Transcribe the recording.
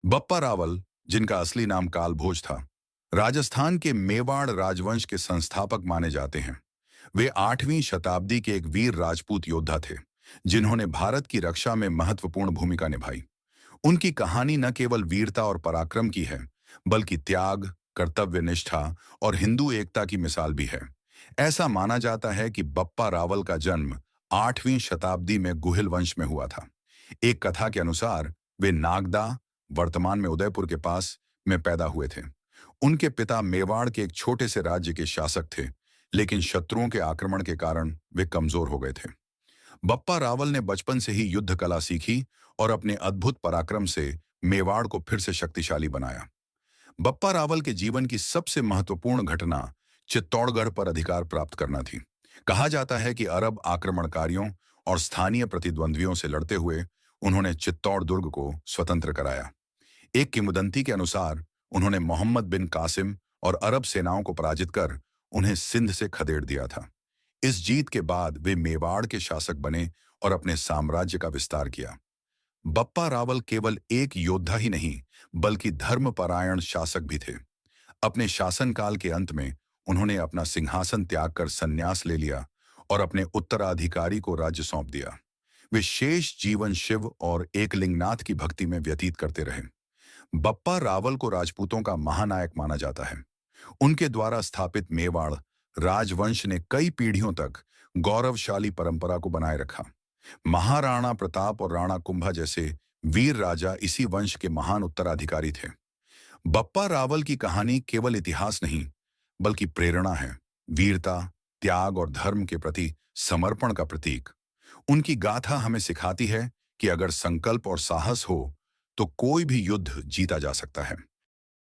बप्पा रावल, जिनका असली नाम कालभोज था, राजस्थान के मेवाड़ राजवंश के संस्थापक माने जाते हैं। वे 8वीं शताब्दी के एक वीर राजपूत योद्धा थे, जिन्होंने भारत की रक्षा में महत्वपूर्ण भूमिका निभाई। उनकी कहानी न केवल वीरता और पराक्रम की है, बल्कि त्याग, कर्तव्य निष्ठा और हिंदू एकता की मिसाल भी है। ऐसा माना जाता है कि बप्पा रावल का जन्म 8वीं शताब्दी में गुहिल वंश में हुआ था। एक कथा के अनुसार वे नागदा, वर्तमान में उदयपुर के पास, में पैदा हुए थे। उनके पिता मेवाड़ के एक छोटे से राज्य के शासक थे, लेकिन शत्रुओं के आक्रमण के कारण वे कमजोर हो गए थे। बप्पा रावल ने बचपन से ही युद्ध कला सीखी और अपने अद्भुत पराक्रम से मेवाड़ को फिर से शक्तिशाली बनाया। बप्पा रावल के जीवन की सबसे महत्वपूर्ण घटना चित्तौड़गढ़ पर अधिकार प्राप्त करना थी। कहा जाता है कि अरब आक्रमणकारियों और स्थानीय प्रतिद्वंद्वियों से लड़ते हुए उन्होंने चित्तौड़ दुर्ग को स्वतंत्र कराया। एक किंवदंती के अनुसार उन्होंने मोहम्मद बिन कासिम और अरब सेनाओं को पराजित कर उन्हें सिंध से खदेड़ दिया था। इस जीत के बाद वे मेवाड़ के शासक बने और अपने साम्राज्य का विस्तार किया। बप्पा रावल केवल एक योद्धा ही नहीं, बल्कि धर्मपरायण शासक भी थे। अपने शासनकाल के अंत में उन्होंने अपना सिंहासन त्याग कर संन्यास ले लिया और अपने उत्तराधिकारी को राज्य सौंप दिया। वे शेष जीवन शिव और एकलिंगनाथ की भक्ति में व्यतीत करते रहे। बप्पा रावल को राजपूतों का महानायक माना जाता है। उनके द्वारा स्थापित मेवाड़ राजवंश ने कई पीढ़ियों तक गौरवशाली परंपरा को बनाए रखा। महाराणा प्रताप और राणा कुंभा जैसे वीर राजा इसी वंश के महान उत्तराधिकारी थे। बप्पा रावल की कहानी केवल इतिहास नहीं, बल्कि प्रेरणा है, वीरता, त्याग और धर्म के प्रति समर्पण का प्रतीक। उनकी गाथा हमें सिखाती है कि अगर संकल्प और साहस हो, तो कोई भी युद्ध जीता जा सकता है।